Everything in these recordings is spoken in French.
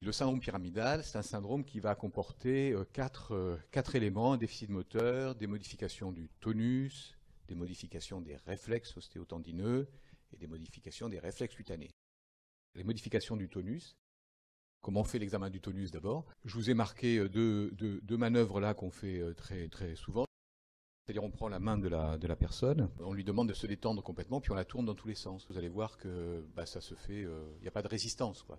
Le syndrome pyramidal, c'est un syndrome qui va comporter quatre éléments: un déficit moteur, des modifications du tonus, des modifications des réflexes ostéotendineux et des modifications des réflexes cutanés. Les modifications du tonus, comment on fait l'examen du tonus d'abord? Je vous ai marqué deux manœuvres là qu'on fait très souvent. C'est-à-dire on prend la main de la personne, on lui demande de se détendre complètement, puis on la tourne dans tous les sens. Vous allez voir que ça se fait, il n'y a pas de résistance, quoi.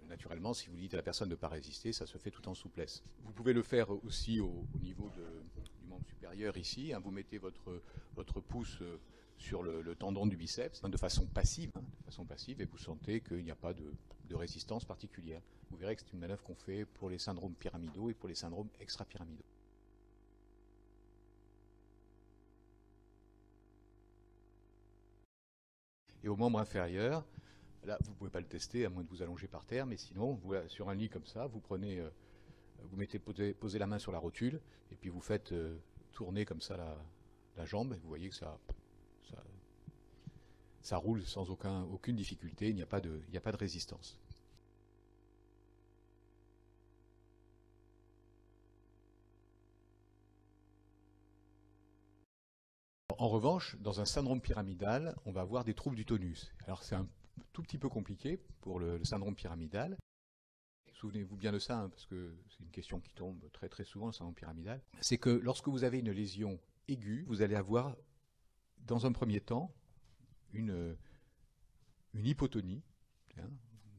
Naturellement, si vous dites à la personne de ne pas résister, ça se fait tout en souplesse. Vous pouvez le faire aussi au niveau du membre supérieur ici, hein. Vous mettez votre pouce sur le tendon du biceps, hein, de façon passive, et vous sentez qu'il n'y a pas de résistance particulière. Vous verrez que c'est une manœuvre qu'on fait pour les syndromes pyramidaux et pour les syndromes extra-pyramidaux. Et au membre inférieur, là, vous ne pouvez pas le tester à moins de vous allonger par terre, mais sinon, vous, sur un lit comme ça, vous prenez, posez la main sur la rotule, et puis vous faites tourner comme ça la jambe, et vous voyez que ça roule sans aucune difficulté, il n'y a pas de résistance. En revanche, dans un syndrome pyramidal, on va avoir des troubles du tonus. Alors c'est un tout petit peu compliqué pour le syndrome pyramidal. Souvenez-vous bien de ça, hein, parce que c'est une question qui tombe très souvent, le syndrome pyramidal. C'est que lorsque vous avez une lésion aiguë, vous allez avoir, dans un premier temps, une hypotonie, hein,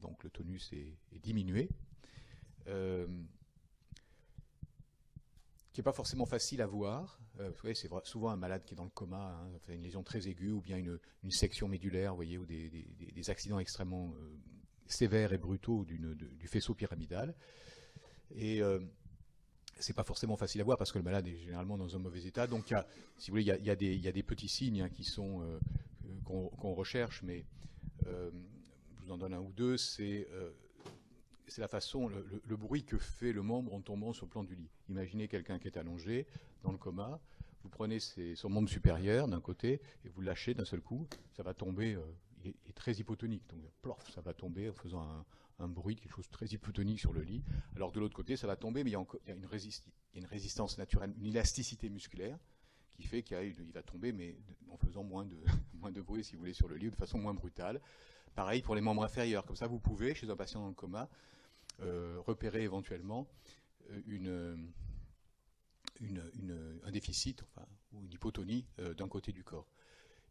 donc le tonus est diminué, qui n'est pas forcément facile à voir. Vous voyez, c'est souvent un malade qui est dans le coma, hein, une lésion très aiguë, ou bien une section médulaire, vous voyez, ou des accidents extrêmement sévères et brutaux du faisceau pyramidal. Et c'est pas forcément facile à voir parce que le malade est généralement dans un mauvais état. Donc, si vous voulez, il y a des petits signes, hein, qui sont qu'on recherche, mais je vous en donne un ou deux. C'est la façon, le bruit que fait le membre en tombant sur le plan du lit. Imaginez quelqu'un qui est allongé dans le coma, vous prenez son membre supérieur d'un côté et vous le lâchez d'un seul coup, ça va tomber, il est très hypotonique, donc plof, ça va tomber en faisant un bruit, quelque chose de très hypotonique sur le lit. Alors de l'autre côté, ça va tomber, mais il y a une résistance naturelle, une élasticité musculaire qui fait qu'il va tomber, mais en faisant moins de bruit, si vous voulez, sur le lit, de façon moins brutale. Pareil pour les membres inférieurs. Comme ça, vous pouvez, chez un patient dans le coma, repérer éventuellement un déficit, ou une hypotonie d'un côté du corps.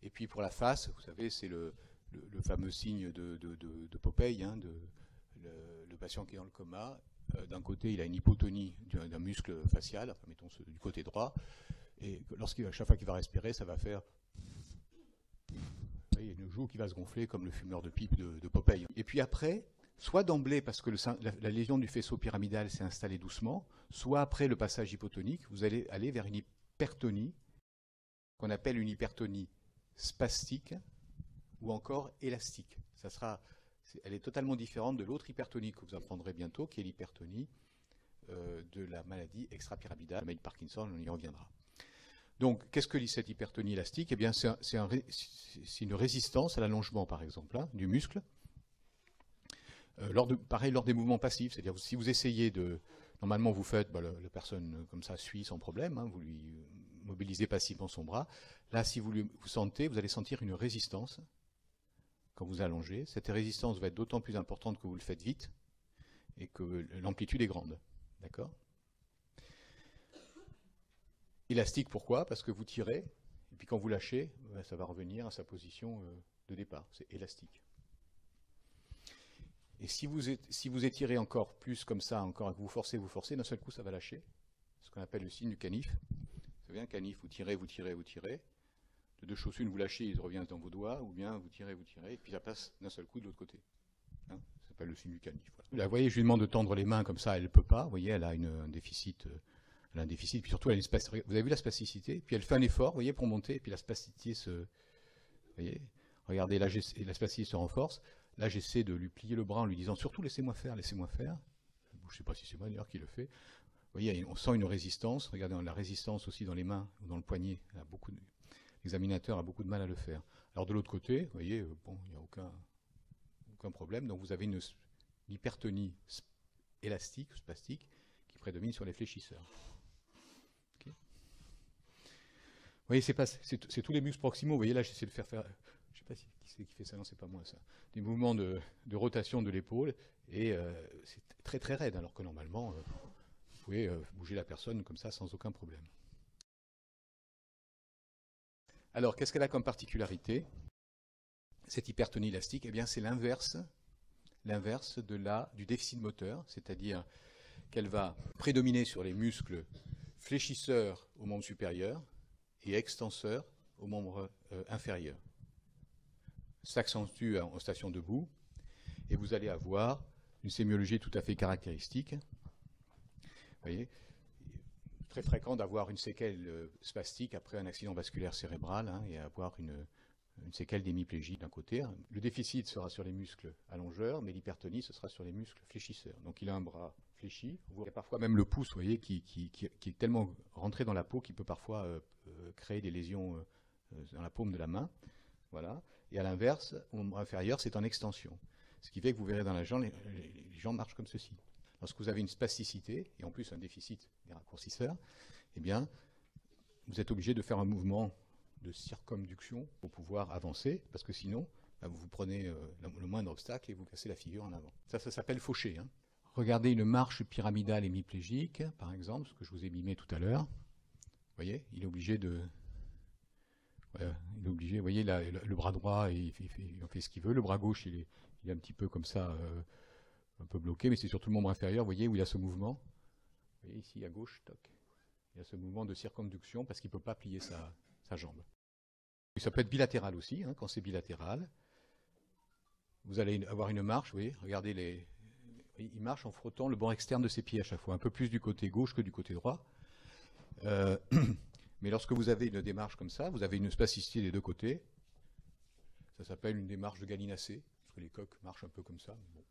Et puis pour la face, vous savez, c'est le fameux signe de Popeye, hein, le patient qui est dans le coma. D'un côté, il a une hypotonie d'un muscle facial, enfin, mettons du côté droit, et chaque fois qu'il va respirer, ça va faire... Il y a une joue qui va se gonfler comme le fumeur de pipe de Popeye. Et puis après, soit d'emblée, parce que la lésion du faisceau pyramidal s'est installée doucement, soit après le passage hypotonique, vous allez aller vers une hypertonie, qu'on appelle une hypertonie spastique, ou encore élastique. Elle est totalement différente de l'autre hypertonie que vous apprendrez bientôt, qui est l'hypertonie de la maladie extrapyramidale, la maladie de Parkinson, on y reviendra. Donc, qu'est-ce que cette hypertonie élastique? Eh bien, c'est une résistance à l'allongement, par exemple, hein, du muscle. Pareil, lors des mouvements passifs, c'est-à-dire si vous essayez normalement vous faites, la personne comme ça suit sans problème, hein, vous lui mobilisez passivement son bras. Là, si vous allez sentir une résistance quand vous allongez. Cette résistance va être d'autant plus importante que vous le faites vite et que l'amplitude est grande. D'accord? Élastique, pourquoi? Parce que vous tirez, et puis quand vous lâchez, ça va revenir à sa position de départ. C'est élastique. Et si vous étirez encore plus comme ça, encore que vous forcez, d'un seul coup, ça va lâcher. Ce qu'on appelle le signe du canif. Vous savez, un canif, vous tirez. De deux choses une, vous lâchez, il revient dans vos doigts, ou bien vous tirez, et puis ça passe d'un seul coup de l'autre côté. Hein, ça s'appelle le signe du canif. Voilà. Là, vous voyez, je lui demande de tendre les mains comme ça, elle ne peut pas. Vous voyez, elle a un déficit. Puis surtout, elle a vous avez vu la spasticité? Puis elle fait un effort, vous voyez, pour monter, et puis la spasticité vous voyez, regardez, là, la spasticité se renforce. Là, j'essaie de lui plier le bras en lui disant surtout laissez-moi faire. Je ne sais pas si c'est moi d'ailleurs qui le fait. Vous voyez, on sent une résistance. Regardez, la résistance aussi dans les mains ou dans le poignet. L'examinateur a beaucoup de mal à le faire. Alors de l'autre côté, vous voyez, il n'y a aucun problème. Donc vous avez l'hypertonie élastique, spastique, qui prédomine sur les fléchisseurs. Okay. Vous voyez, c'est tous les muscles proximaux. Vous voyez, là, j'essaie de faire... Je ne sais pas qui c'est qui fait ça, non, c'est pas moi, ça. Des mouvements de rotation de l'épaule, et c'est très très raide, alors que normalement, vous pouvez bouger la personne comme ça sans aucun problème. Alors, qu'est-ce qu'elle a comme particularité, cette hypertonie élastique? Eh bien, c'est l'inverse du déficit moteur, c'est-à-dire qu'elle va prédominer sur les muscles fléchisseurs au membre supérieur et extenseurs au membre inférieur. S'accentue en station debout, et vous allez avoir une sémiologie tout à fait caractéristique. Vous voyez, très fréquent d'avoir une séquelle spastique après un accident vasculaire cérébral, hein, et avoir une séquelle d'hémiplégie d'un côté. Le déficit sera sur les muscles allongeurs, mais l'hypertonie, ce sera sur les muscles fléchisseurs. Donc il a un bras fléchi. Il y a parfois même le pouce, vous voyez, qui est tellement rentré dans la peau qu'il peut parfois créer des lésions dans la paume de la main. Voilà. Et à l'inverse, au membre inférieur, c'est en extension. Ce qui fait que vous verrez dans la jambe, les jambes marchent comme ceci. Lorsque vous avez une spasticité, et en plus un déficit des raccourcisseurs, eh bien, vous êtes obligé de faire un mouvement de circumduction pour pouvoir avancer, parce que sinon, bah, vous prenez le moindre obstacle et vous cassez la figure en avant. Ça s'appelle faucher. Hein. Regardez une marche pyramidale hémiplégique, par exemple, ce que je vous ai mimé tout à l'heure. Vous voyez, il est obligé de... il est obligé, vous voyez, là, le bras droit, il fait ce qu'il veut. Le bras gauche, il est un petit peu comme ça, un peu bloqué, mais c'est surtout le membre inférieur, vous voyez, où il a ce mouvement. Vous voyez ici à gauche, toc. Il y a ce mouvement de circumduction parce qu'il ne peut pas plier sa jambe. Et ça peut être bilatéral aussi, hein, quand c'est bilatéral. Vous allez avoir une marche, vous voyez, regardez, il marche en frottant le bord externe de ses pieds à chaque fois, un peu plus du côté gauche que du côté droit. Mais lorsque vous avez une démarche comme ça, vous avez une spasticité des deux côtés. Ça s'appelle une démarche de gallinacé, parce que les coqs marchent un peu comme ça. Bon.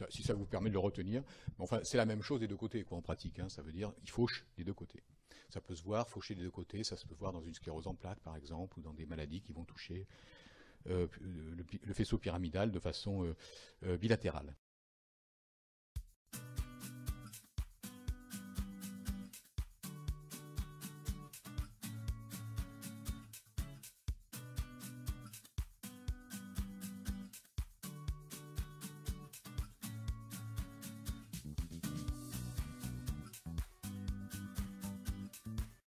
Si ça vous permet de le retenir. Mais enfin, c'est la même chose des deux côtés, quoi, en pratique. Hein. Ça veut dire qu'il fauche des deux côtés. Ça peut se voir, faucher des deux côtés, ça se peut voir dans une sclérose en plaques, par exemple, ou dans des maladies qui vont toucher le faisceau pyramidal de façon bilatérale.